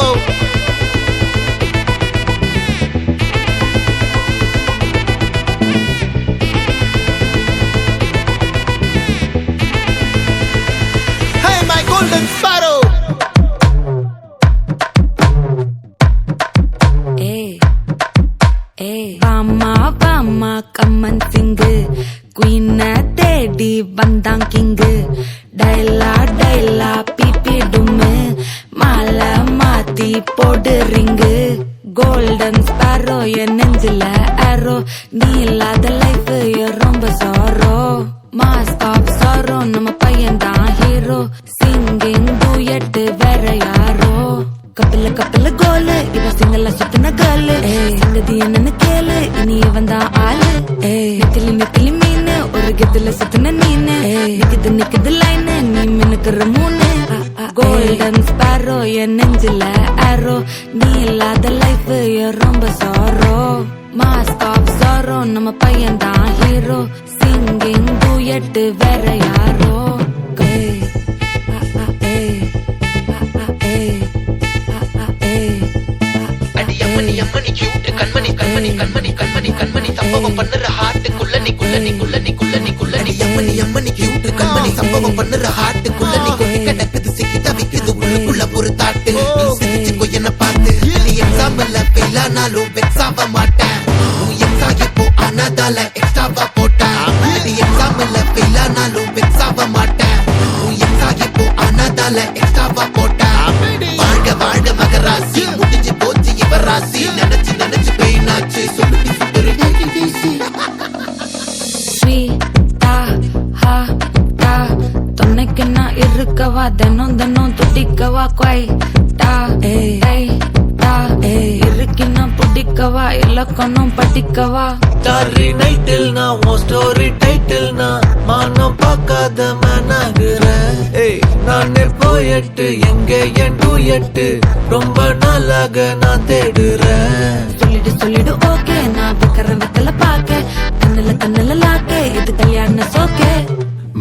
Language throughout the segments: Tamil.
go. Hey, my golden sparrow. வாமா வாமா கம்மன் சிங்கு குயின தேடி வந்தான் கிங்கு டைலா டைலா பிபி டும்மு மாலை மாத்தி போடு ரிங்கு கோல்டன் ஸ்பாரோ என் நெஞ்சில ஆரோ நீ இல்லாத லைஃப் ரொம்ப சாரோ மாஸ்க் ஆஃப் சாரோ நம்ம பையன் தான் ஹீரோ சிங்கிங் டூயட் வேற யாரோ கப்பல கப்பல கோலு இவ சிங்கல்ல சுத்தின கேளு சங்கதி என்னன்னு கேளு இனி வந்தா ஆளு நிக்கலி நிக்கலி மீனு ஒரு கெத்துல சுத்தின நீனு நிக்குது நிக்குது லைனு நீ மினுக்குற மூணு கோல்டன் ஸ்பாரோ என் நெஞ்சில ஆரோ நீ இல்லாத லைஃப் ரொம்ப சாரோ மாஸ்க் ஆஃப் சாரோ நம்ம பையன் தான் ஹீரோ சிங்கிங் டூயட் வேற யாரோ அம்மணி கியூட் கண்மணி கண்மணி கண்மணி கண்மணி கண்மணி சம்பவம் பண்ணுற ஹார்ட்டுக்குள்ள நீ குள்ள நீ குள்ள நீ குள்ள நீ குள்ள நீ அம்மணி கியூட் கண்மணி சம்பவம் பண்ணுற ஹார்ட்டுக்குள்ள நீ கொட்டி கிடக்குது சிக்கி தவிக்குது உள்ளுக்குள்ள ஒரு தாட்டு நீ சிரிச்சுக்கோ என்ன பார்த்து நீ எக்ஸாம்பிள் ஃபெயில் ஆனாலும் வெக்ஸ் ஆக மாட்டேன் நீ எக்ஸாகி போ ஆனாதால எக்ஸ்ட்ராவா போட்டேன் நீ எக்ஸாம்பிள் ஃபெயில் ஆனாலும் வெக்ஸ் ஆக மாட்டேன் நீ எக்ஸாகி போ ஆனாதால எக்ஸ்ட்ராவா போட்டேன் வாழ்க வாழ்க மகராசி முடிஞ்சு போச்சு ராசி நினைச்சு நினைச்சு பெயினாச்சு சொல்லுடி சுத்தரு ஸ்வீட்டா ஹா டா துணைக்கு நான் இருக்கவா தினம் தினம் துடிக்கவா குவை டா ஏய் டா இருக்கினா பிடிக்கவா இலக்கணம் படிக்கவா டாரி நைட்டில் நான் உன் ஸ்டோரி டைட்டில் நான் மானம் பார்க்காத மேனாகிறேன் நானே போயட்டு எங்க என் டூயட்டு ரொம்ப நாளாக நான் தேடுறேன் சொல்லிடு ஓகே நான் விக்கறேன் வெத்தல பாக்க கண்ணுல கண்ணுல லாக்கே இது கல்யாண சோக்கே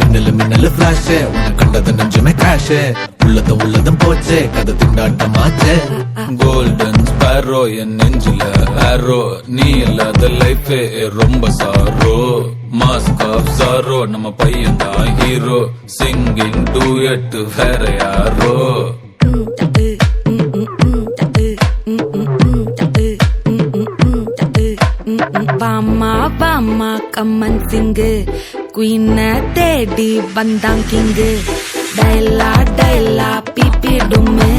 மின்னலு மின்னலு பிளாஷ் உன்னை கண்டது நெஞ்சுமே கிராஷ் உள்ளதும் போச்சே கதை திண்டாட்டமாச்சே கோல்டன் ஸ்பாரோ என் நெஞ்சில ஆரோ நீ இல்லாத லைஃப் ரொம்ப சாரோ மாஸ்க் ஆஃப் சாரோ நம்ம பையன் தான் ஹீரோ சிங்கிங் டூயட் வேற யாரோ வாமா வாமா கம்மன் சிங்கு குயின தேடி வந்தான் கிங்கு டைலா டைலா பிபி டும்மு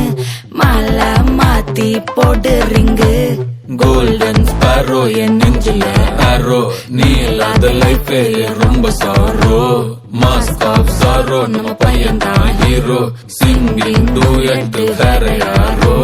மாலை மாத்தி போடு ரிங்கு கோல்டன் ஸ்பாரோ என் நெஞ்சில ஆரோ நீ இல்லாத லைஃப் ரொம்ப சாரோ மாஸ்க் ஆஃப் சாரோ நம்ம பையன் தான் ஹீரோ சிங்கிங் டூயட் வேற யாரோ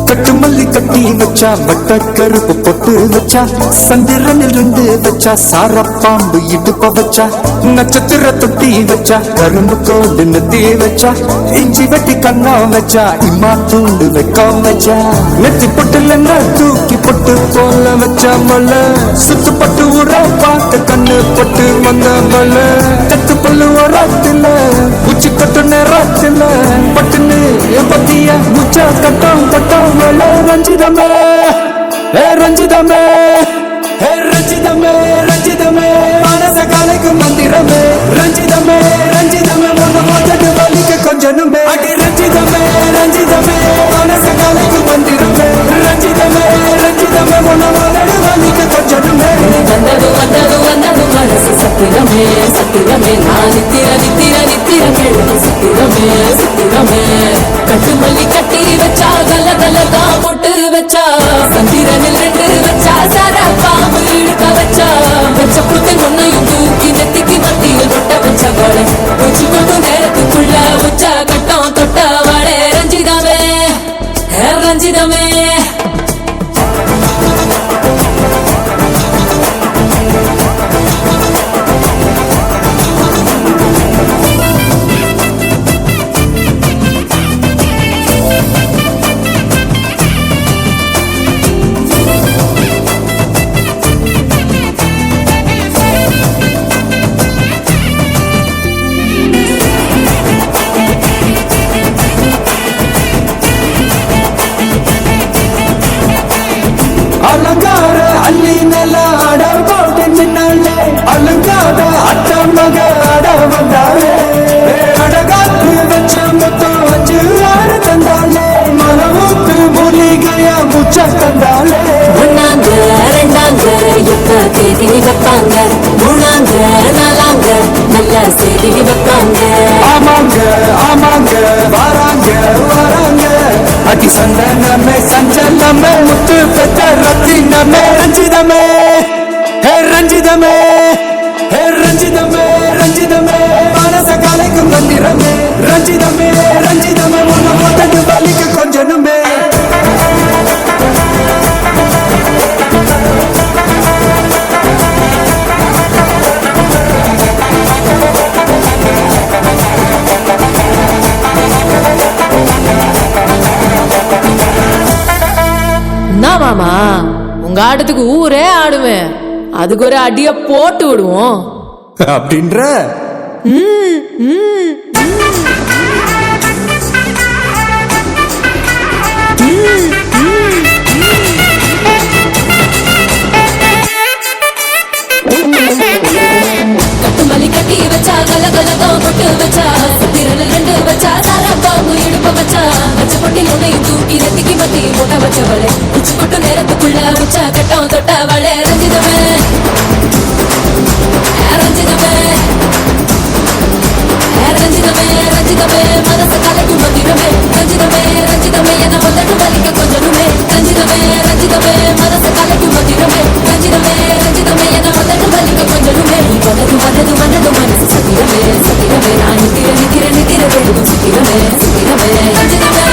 கட்டுமல்லி கட்டி வச்சா வட்ட கருப்பு பொட்டு வச்சா சந்திரனில் இருந்து வச்சா சாரப்பாம்பு இடுப்ப வச்சா நட்சத்திர தொட்டி வச்சா கரும்பு கோடு நெத்தி வச்சா இஞ்சி வெட்டி கண்ணா வச்சா இம்மா தூண்டு வைக்கம் வச்சா நெத்தி பொட்டுல தூக்கி பொட்டு போல வச்சா மலை சுத்து பட்டு உர பார்க்க கண்ணு பொட்டு வந்த மலை கத்து பல்லு உரத்துல உச்சி கட்டு நேரத்துல பட்டுன்னு பத்திய முச்சா கட்டம் கட்டம் ரஞ்சிதமே ரஞ்சிதமே ரஞ்சிதமே ரஞ்சிதமே மனச கலைக்கும் மந்திரமே ரஞ்சிதமே ரஞ்சிதமே ஒன்று ரஞ்சிதமே அலங்கார அள்ளி நில அட போட்டு நின்னாலே அலங்கார அட்ட மக அட வந்தாலே அடகாத்து வச்ச மொத்தம் 5-6 தந்தாலே மனமுக்கு மூலிகையா முச்ச தந்தாலே ஒன்னாங்க ரெண்டாங்க எப்ப தேதி வைப்பாங்க மூணாங்க நாலாங்க நல்ல செய்தி வைப்பாங்க ஆமாங்க ஆமாங்க வராங்க வராங்க அடி சந்தனமே சஞ்சலமே முத்து பெற்ற ரத்தினமே ரஞ்சிதமே ஹே ரஞ்சிதமே ஹே ரஞ்சிதமே ரஞ்சிதமே மனச கலைக்கும் மந்திரமே ரஞ்சிதமே ரஞ்சிதமே உன்னை போட்டது வலிக்கு கொஞ்சனுமே மாமா உங்க ஆட்டத்துக்கு ஊரே ஆடுவேன் அதுக்கு ஒரு அடிய போட்டு விடுவோம் அப்படின்ற கட்டுமல்லி கட்டி வச்சா கலகலதான் பொட்டு வச்சா திரள் 2 வச்சா சாரா பாம்பு இடுப்ப வச்சா வச்ச பொட்டில் உன்னையும் தூக்கி ரத்திக்கு மத்தி போட்ட வச்சவளே உச்சி கொட்டு நேரத்துக்குள்ள உச்சா கட்டம் தொட்டவளே ரஞ்சிதமே ரஞ்சிதமே ரஞ்சிதமே ரஞ்சிதமே மனச கலைக்கும் மந்திரமே ரஞ்சிதமே ரஞ்சிதமே என முதட்டு வலிக்க கொஞ்சனுமே ரஞ்சிதமே ரஞ்சிதமே மனச கலைக்கும் மந்திரமே ரஞ்சிதமே ரஞ்சிதமே என முதட்டு வலிக்க கொஞ்சனுமே வந்தது வந்தது வந்தது மனசு சத்திரமே சத்திரமே நான் நித்திர வேணும் சத்திரமே சத்திரமே ரஞ்சிதமே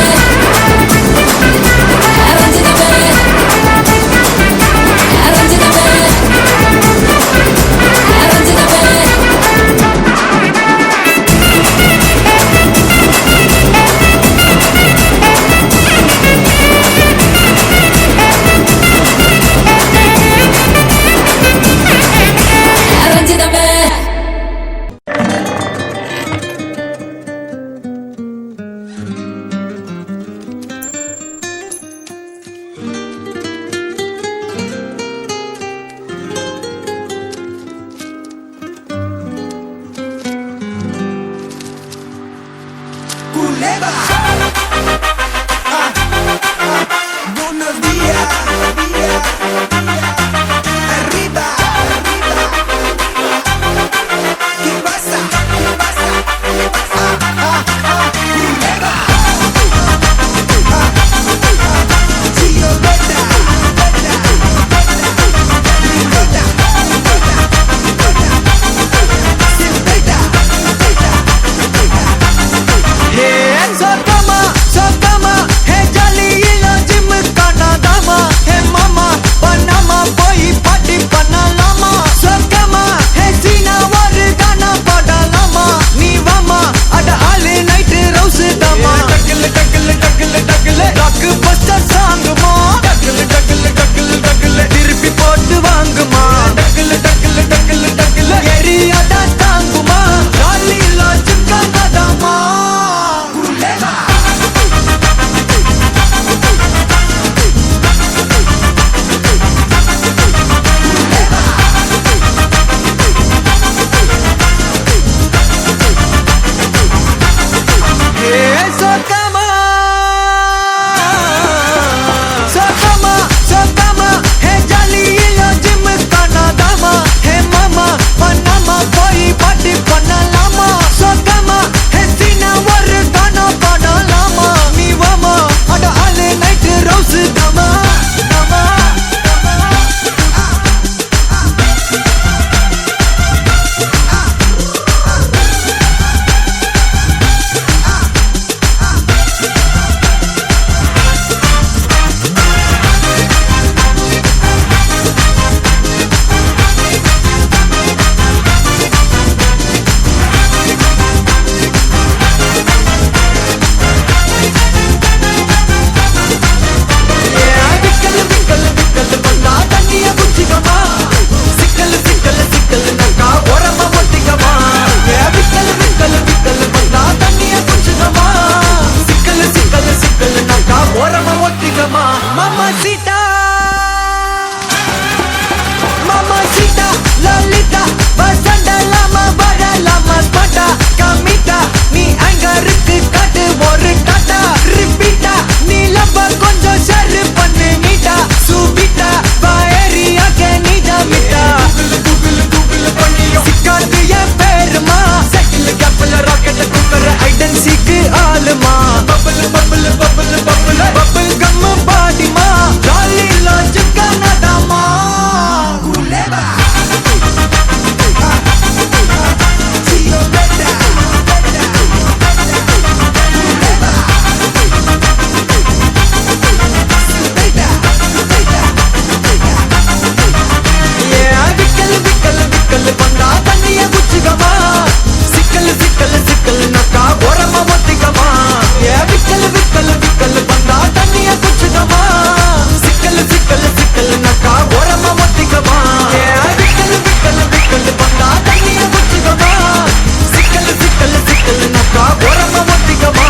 ரஞ்சிதமே ரஞ்சிதமே ஒத்திக்கமா மாமா சீட்டா மாமா சீட்டா லலிதா வசந்தலாமா வரலாமா ஸ்பாட்டா கமிட்டா நீ அங்கருக்கு காட்டு ஒரு டாட்டா ரிப்பீட்டா நீ லப்ப கொஞ்சம் ஷேர் பண்ணு மீட்டா சுபிட்டா பாயரியா கே நீடா மிட்டா கூகுள் பண்ணியோ சிக்காது என் பேருமா சைக்கிள் கப்பல் ராக்கெட் குக்கர் ஐடன் சீக்கு ஆளுமா bubble bubble bubble bubble bubble gum பாடிமா ஜாலி லான்ச் கனடாமா குலேபா பந்தா தண்ணிய குச்சிக்கமா சிக்கல் சிக்கல் சிக்கல் நக்கா ஓரமா மொத்திக்கமா விக்கல் விக்கல் விக்கல் பந்தா தண்ணிய குச்சிக்கமா சிக்கல் சிக்கல் சிக்கல் நக்கா ஓரமா மொத்திக்கமா விக்கல் விக்கல் விக்கல் பந்தா தண்ணிய குச்சிக்கமா சிக்கல் சிக்கல் சிக்கல் நக்கா ஓரமா மொத்திக்கமா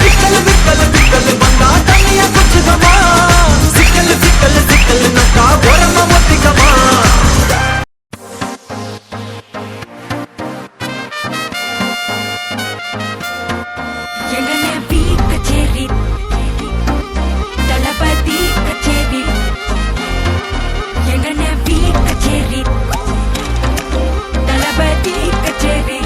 விக்கல் விக்கல் விக்கல் பந்தா தண்ணிய குச்சிக்கமா சிக்கல் சிக்கல் சிக்கல் நக்கா ஓரமா மொத்திக்கமா எங்கனே பீ கச்சேரி தளபதி கச்சேரி எங்கனே பீ கச்சேரி தளபதி கச்சேரி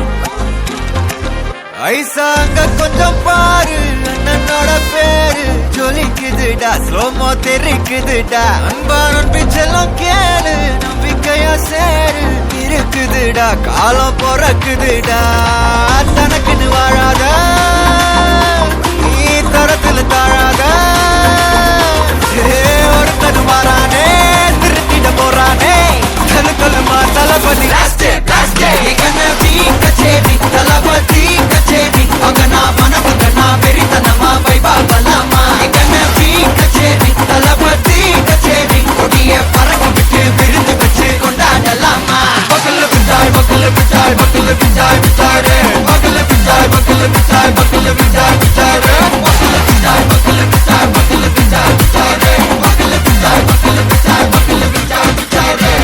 ஐசா அங்க கொஞ்சம் பாரு அண்ணனோட பேரு ஜொலிக்குதுடா ஸ்லோமோ தெரிக்குதுடா அன்பான பிச்செல்லாம் கேளு நம்பிக்கையா சேரு இருக்குதுடா காலம் பிறக்குதுடா தனக்குன்னு வாழாத நீ தரத்துல தாழாத ஒருத்தனு மாறானே திருத்திட போறானே கலுமா தளபதி கச்சேரி தளபதி கச்சேரி அங்கனா மனமங்கனா வெறித்தனமா வைபா பலாமா கச்சேரி தளபதி கச்சேரி கொடிய பறக்க விட்டு விருந்து வச்சு கொண்டாடலாமா பக்கல பிட்டாய் பக்கல பிட்டாய் பக்கல பிட்டாய் பிட்டாரே பக்கல பிட்டாய் பக்கல பிட்டாய் பக்கல பிட்டாய் பிட்டாரே பக்கல பிட்டாய் பக்கல பிட்டாய் பக்கல பிட்டாய் பிட்டாரே பக்கல பிட்டாய் பக்கல பிட்டாய் பக்கல பிட்டாய் பிட்டாரே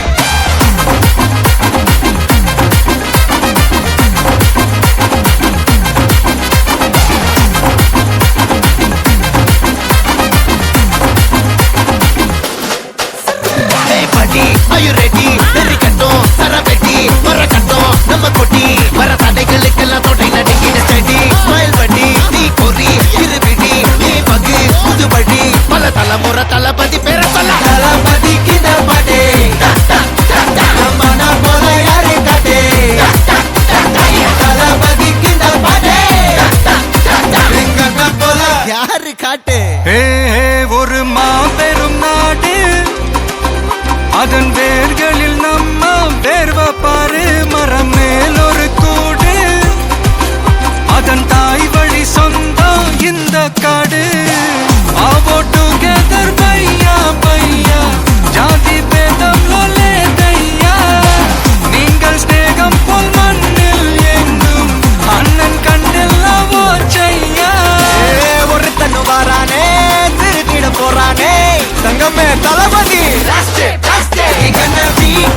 Are you ready? வெறிக்கட்டும் சரவெட்டி வரக்கட்டும் நம்ம கொட்டி வர தடைகளுக்கெல்லாம் தொடை நடுங்கிட செடி ஸ்மைல் பண்ணி நீ பொறி இருவிடி நீ பகு புதுபடி பல தலைமுறை தளபதி பேர சொல்ல தளபதிக்கு இந்த பாட்டே நம்மனா போல யாரு காட்டே தளபதிக்கு இந்த பாட்டே எங்கண்ணா போல யாரு காட்டே ஒரு மாபெரும் நாடு அதன் வேர்களில் நம்ம வேர்வ பாரு மரம் மேல் ஒரு கூடு அதன் தாய் வழி சொந்தம் இந்த காடு ஆவோ டுகெதர் பையா பையா ஜாதி பேதம் லோலே தையா நீங்கள் ஸ்நேகம் போல் மண்ணில் எங்கும் அண்ணன் கண்டெல்லாவோ செய்யா ஒருத்தனு வாரானே திருத்திட போறானே தங்கமே தளபதி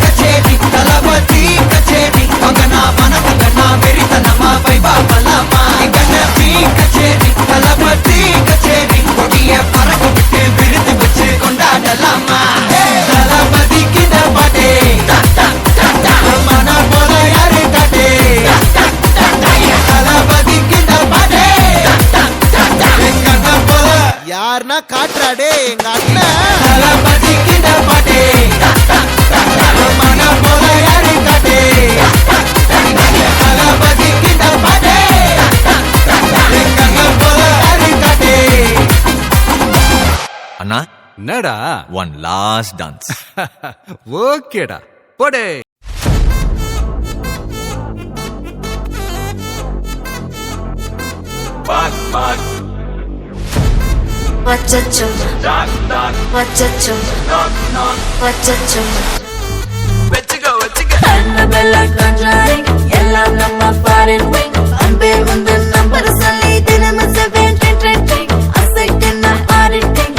கச்சேரி தளபதி கச்சேரி அங்கனா மனமங்கனா வெறித்தனமா வைபா பலாமா கச்சேரி தளபதி கச்சேரி கொடிய பறக்க விட்டு விருந்து வச்சு கொண்டாடலாமா தளபதிக்கு இந்த பாட்டே மன போல யாரு காட்டே தளபதிக்கு இந்த பாட்டே எங்க அண்ணன் போல யாருன்னா காட்டுறாடே எங்க அண்ணன் தளபதிக்கு இந்த பாட்டே மன போல யாரு காட்டே தளபதிக்கு இந்த பாட்டே எங்க அண்ணன் போல யாரு காட்டே அண்ணா என்னடா ஒன் லாஸ்ட் டான்ஸ் ஓகேடா போடே வச்சச்சோ வச்சச்சோ வச்சச்சோ Annabella conjuring எல்லாம் நம்ம foreign wing அன்பே வந்து நம்பர் சொல்லி தினமும் 7 அசைக்கு நான் ஆடிட்டேன்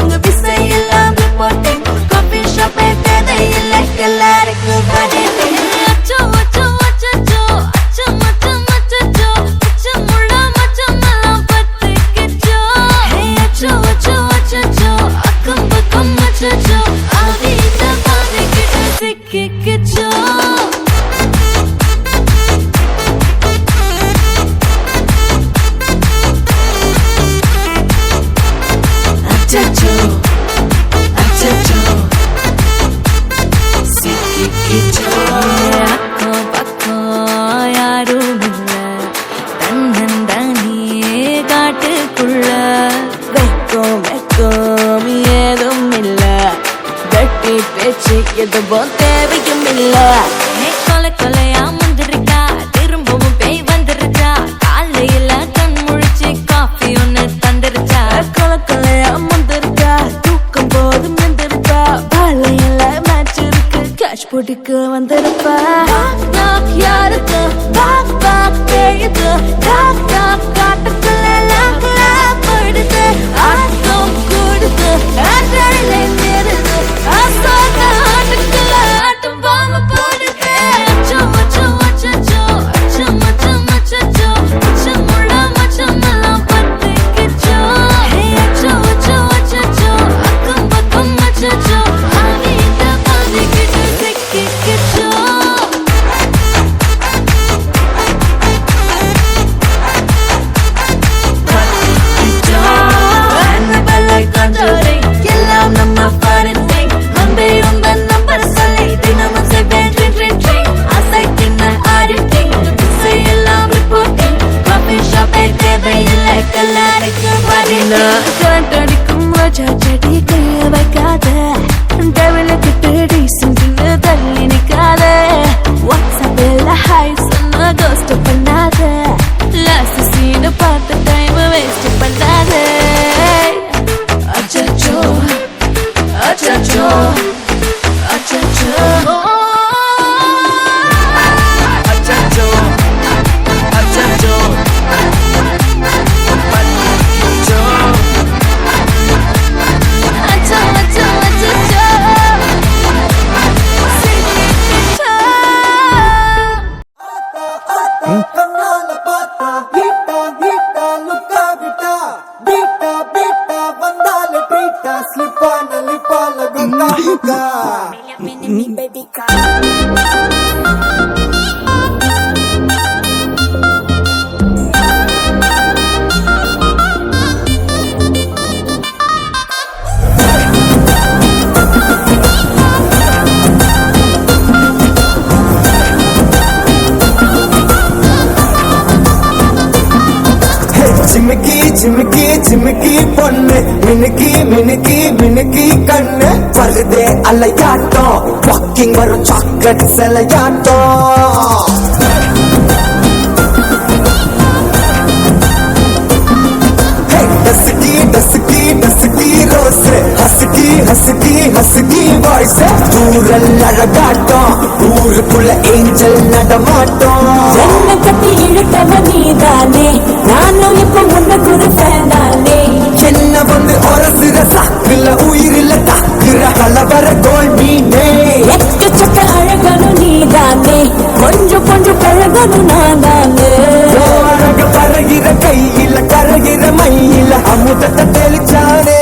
பூமி ஏதும் இல்ல, வெட்டி பேச்சு எதுவும் தேவையும் இல்ல. கொலை கொலையா முந்திருக்கா, திரும்பவும் பேய் வந்துருச்சா, காலையில கண் முழிச்சு காஃபி ஒண்ணு தந்துருச்சா. கொலை கொலையா முந்திருக்கா, தூக்கம் போது முந்திருக்கா, பாலையில மேட்ச் இருக்கு, கேஷ் போட்டுக்கு வந்திருப்பா. யாருக்கு பாக் பாக் பேயுது, டாக் டாக் காட்டுக்குள்ள லாக்லா படுது, ஆட்டம் கூடுது, ஆட்டடிலே நிறுது, ஆசாக ஆட்டுக்குள்ள ஆட்டம் பாம்பு போடுது. அச்சம் அச்சம் அச்சச்சோ, அச்சம் அச்சம் அச்சச்சோ, அச்சமுள்ள மச்சமெல்லாம் பத்திக்கிச்சோ. அச்சம் அச்சம் அச்சச்சோ, அக்கம் பக்கம் அச்சச்சோ, ஆகிட்ட பாதிக்கிட்டு சிக்கிக்கிச்சோ. எல்லாம் நம்ம பாடத்தை வந்து உங்கள் நம்பர் சொல்லி தினமும் செய்வேன் ட்ரிங் ட்ரிங் ட்ரிங். அசைக்கின ஆடிட்டிங் எல்லாம் ரிப்போர்ட்டிங். காஃபி ஷாப்பை தேவையில்லை, கல்லறைக்கு வரல. கண்டடிக்கும் ரோஜா செடி கைய வைக்காத, டெவல கிட்ட டீசன்ட்னு தள்ளி நிக்காத. வாட்ஸ்அப்பில் ஹாய் சொன்ன கோஸ்ட் பண்ணாத, லாஸ்ட் சீனை பார்த்து டைம் வேஸ்ட் பண்ணாத. அச்சச்சோ அச்சச்சோ அச்சச்சோ அச்சச்சோ அச்சச்சோ அச்சோ. அச்சோ அச்சோ அச்சச்சோ சிக்கிச்சோ. கண்ணால பார்த்தா ஹீட்டா ஹீட்டா லுக்கா விட்டா, பீட்டா பீட்டா வந்தால ட்ரீட்டா, ஸ்லிப்பான லிப்பால குக்கா குக்கா. சிமிக்கி சிமிக்கி சிமிக்கி பொண்ணு, மினுக்கி மினுக்கி மினுக்கி கண்ணு, வருதே அலையாட்டம், வாக்கிங் வரும் சாக்லேட் சிலையாட்டம். Dusky dusky dusky rose, husky husky husky voice, ஊரல் அழகாட்டம், ஊருக்குள்ள ஏஞ்சல் நடமாட்டம். என்ன கட்டி இழுத்தவ நீதானே, நானும் இப்ப உனக்கு ஒரு ஃபேனானே. என்ன வந்து ஒரசுற சாக்குல உயிரில தாக்குற கலவர கோல் மீனே. எக்கச்சக்க அழகனும் நீதானே, கொஞ்சம் கொஞ்சம் பழகனும் நான்தானே. அழக பறகிற கையில கரகிற மயில அமுதத்தை தெளிச்சானே.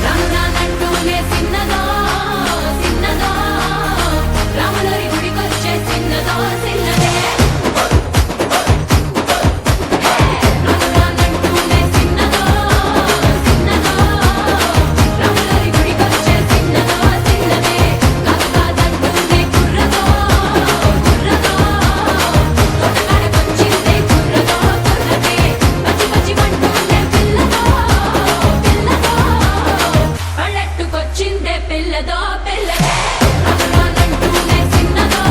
రానంటూనే చిన్నదో చిన్నదో రాములరి గుడికొచ్చే చిన్నదో చిన్నదే రానంటూనే చిన్నదో చిన్నదో రాములరి గుడికొచ్చే చిన్నదో చిన్నదే కాదంటూనే కుర్రదో కుర్రదో తోటకాడకొచ్చిందే కుర్రదో కుర్రదే పచ్చి పచ్చి మంటూనే పిల్లదో పిల్లదో పల్లెట్టుకొచ్చిందే పిల్లదో పిల్లదే రానంటూనే చిన్నదో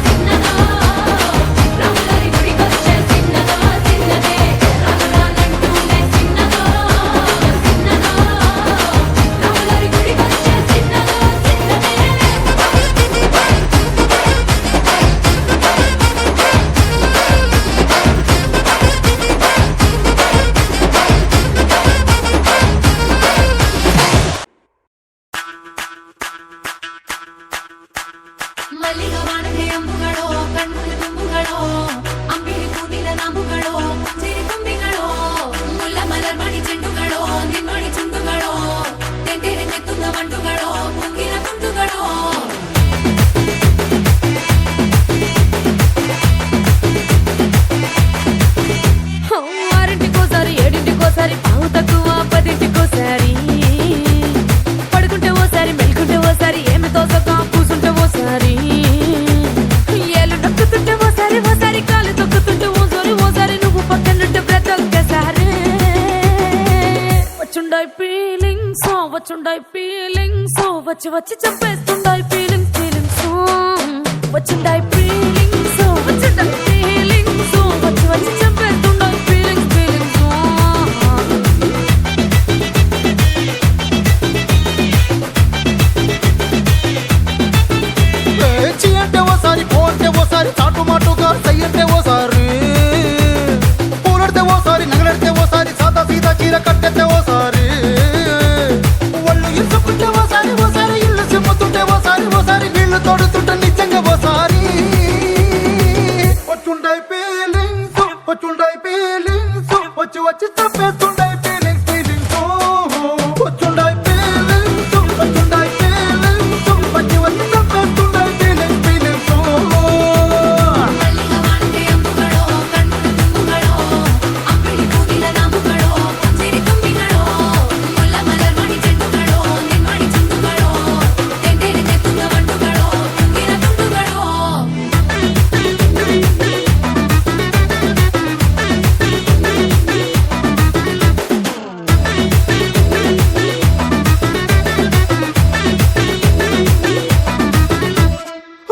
చిన్నదో రాములరి గుడికొచ్చే చిన్నదో చిన్నదే రానంటూనే చిన్నదో చిన్నదో రాములరి గుడికొచ్చే చిన్నదో ಮಲ್ಲಿಗ ವಾಣದೆ ಅಂಬುಗಳೋ ಕಣ್ಮುಳಿ ತುಂಬುಗಳೋ ಅಂಬಿಳಿ ಕೂದಿನ ನಾಂಬುಗಳೋ ಸಿರಿ ತುಂಬಿಗಳೋ ಮುಲ್ಲ ಮಲರ್ ಮಣಿ ಚೆಂಡುಗಳೋ ನಿನ್ನೊಳಿ ಚುಂಡುಗಳೋ ತೆಂಟೆರೆ ನೆತ್ತುಂದ ಮಂಡುಗಳೋ ಮುಂಗಿನ ತುಂಡುಗಳೋ ఆరింటికోసారి ఏడింటికోసారి పావు తక్కువ పదింటికోసారి పడుకుంటే ఓసారి మెలుకుంటే ఓసారి ఏమి తోసక కూసుంటే ఓసారి ఏళ్ళు నొక్కుతుంటే ఓసారి ఓసారి కాలు తొక్కుతుంటే ఓసారి నువ్వు పక్కనుంటే బ్రతొక్కసారి వచ్చుండాయి ఫీలింగ్స్ వచ్చి వచ్చి చంపేస్తుండాయి ఫీలింగ్స్ వచ్చిండాయి ఫీలింగ్స్ వచ్చిండాయి ఫీలింగ్స్ వచ్చి వచ్చి చంపేస్తుండాయి ఫీలింగ్స్ చీ అంటే ఓసారి పో అంటే ఓసారి చాటు మాటుగా సై అంటే ఓసారి పూలడితే ఓసారి నగలడితే ఓసారి సాదా సీదా చీర కట్టెత్తే ఓసారి ఒళ్ళు ఇసుకుంటే ఓసారి ఓసారి ఇల్లు సిమ్ముతుంటే ఓసారి ఓసారి నీళ్లు తోడుతుంటే నిజంగా ఓసారి వచ్చుండాయి ఫీలింగ్స్ వచ్చి వచ్చి చంపేస్తుండాయి ఫీలింగ్స్ వచ్చుండాయి ఫీలింగ్స్ వచ్చి వచ్చి చంపేస్తుండాయి ఫీలింగ్స్ ಮಲ್ಲಿಗ ವಾಣದೆ ಅಂಬುಗಳೋ ಕಣ್ಮುಳಿ ತುಂಬುಗಳೋ ಅಂಬಿಳಿ ಕೂದಿನ ನಾಂಬುಗಳೋ ಸಿರಿ ತುಂಬಿಗಳೋ ಮುಲ್ಲ ಮಲರ್ ಮಣಿ ಚೆಂಡುಗಳೋ ನಿನ್ನೊಳಿ ಚುಂಡುಗಳೋ ತೆಂಟೆರೆ ನೆತ್ತುಂದ ಮಂಡುಗಳೋ ಮುಂಗಿನ ತುಂಡುಗಳೋ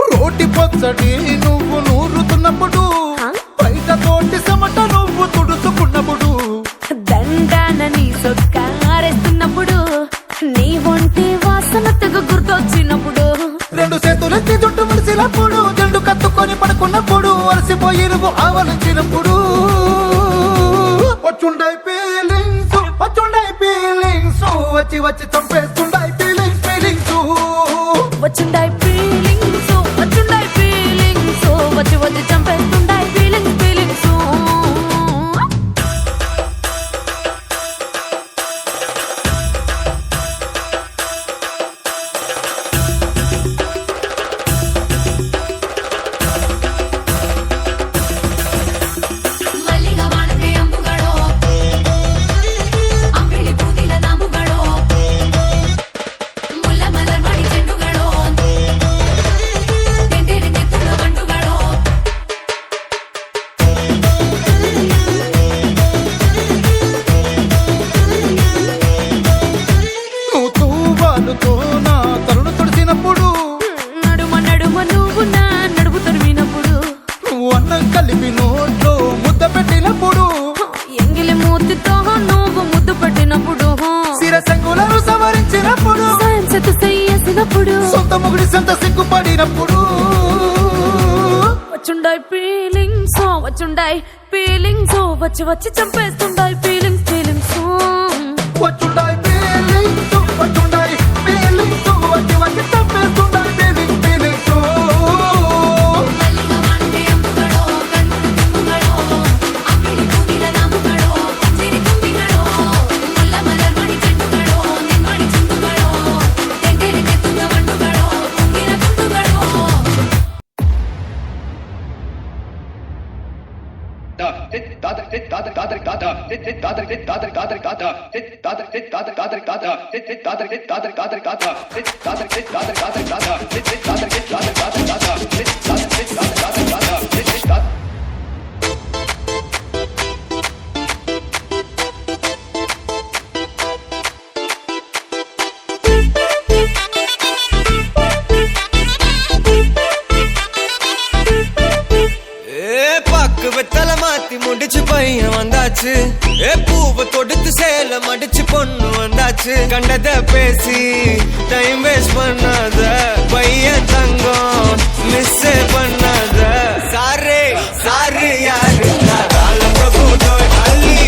రోటి పచ్చడి నువ్వు నూరుతున్నప్పుడు బయట తోటి సమట నువ్వు తుడుచుకున్నప్పుడు దండాన నీ సొక్కారేస్తున్నప్పుడు నీ ఒంటి వాసన తెగ గుర్తొచ్చినప్పుడు రెండు చేతులెత్తి జుట్టు ముడిసినప్పుడు జండు కత్తుకొని పడుకున్నప్పుడు అలసిపోయి నువ్వు ఆవలించినప్పుడు వచ్చుండాయి ఫీలింగ్స్ వచ్చి వచ్చి చంపేస్తుండాయి ఫీలింగ్స్ వచ్చిండాయి ఫీలింగ్స్ వచ్చి వచ్చి చంపేస్తుండాయి ఫీలింగ్స్ ಮಲ್ಲಿಗ ವಾಣದೆ ಅಂಬುಗಳೋ ಅಂಬಿಳಿ ಕೂದಿನ ನಾಂಬುಗಳೋ కాలుతో నా తలను తుడిసినప్పుడు నడుమ నడుమ నువ్వు నా నడుపు తరిమినప్పుడు నువ్వు అన్నం కలిపి నోట్లో ముద్ద పెట్టినప్పుడు ఎంగిలి మూతితో నువ్వు ముద్దు పెట్టినప్పుడు శిరసంగులను సవరించినప్పుడు సాయంసెత్తు చెయ్యేసినప్పుడు సొంత ముగుడి సంత సిగ్గుపడినప్పుడు వచ్చుండాయి ఫీలింగ్స్ వచ్చి వచ్చి చంపేస్తుండాయి ఫీలింగ్స్ వచ్చుండాయి feelings, వచ్చుండాయి feelings, వచ్చి వచ్చి తప్పేస్తుండాయి feelings. வெத்தல மாத்தி முடிச்சு பையன் வந்தாச்சு பூவை தொடுத்து சேலம் அடிச்சு பொண்ணு வந்தாச்சு கண்டத பேசி டைம் வேஸ்ட் பண்ணாத பையன் தங்கம் மிஸ் பண்ணாத சாரு சாரு யாரு கால பிரபு தோய் அள்ளி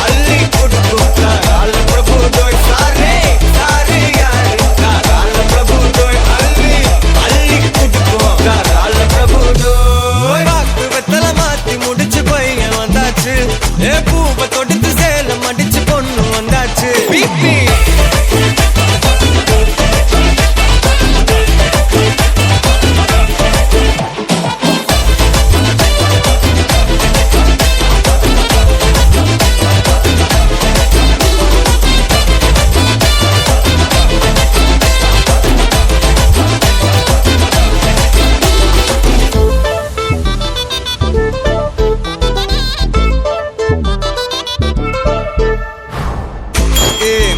அள்ளி கொடுத்தா கால பிரபு தோய் சாரு சாரு யாரு கால பிரபு தோய் அள்ளி அள்ளி கொடுத்தா கால பிரபு தோய் வாக்கு வெத்தல மாத்தி முடிச்சு பையன் வந்தாச்சு பூவை தொடுத்து சேலம் அடிச்சு பொண்ணு வந்தாச்சு பிபி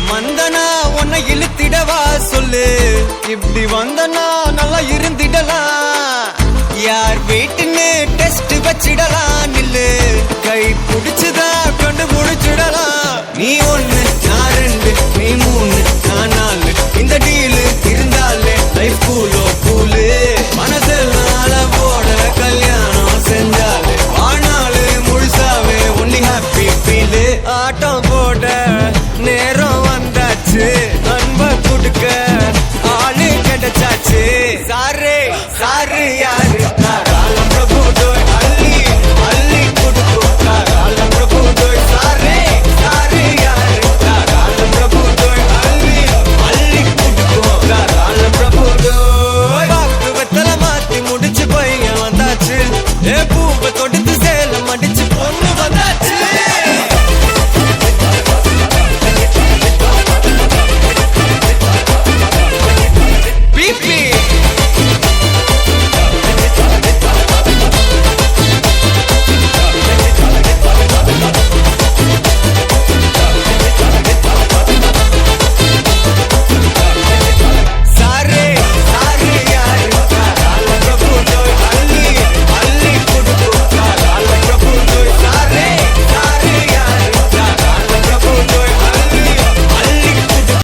மந்தனா உன்னை இழுத்திடவா சொல்லு இப்படி வந்தனா நல்லா இருந்திடலாம் யார் வீட்டுன்னு டெஸ்ட் வச்சிடலாம் நில்லு கை பிடிச்சுதா கொண்டு முடிச்சிடலாம் நீ ஒண்ணு நான் ரெண்டு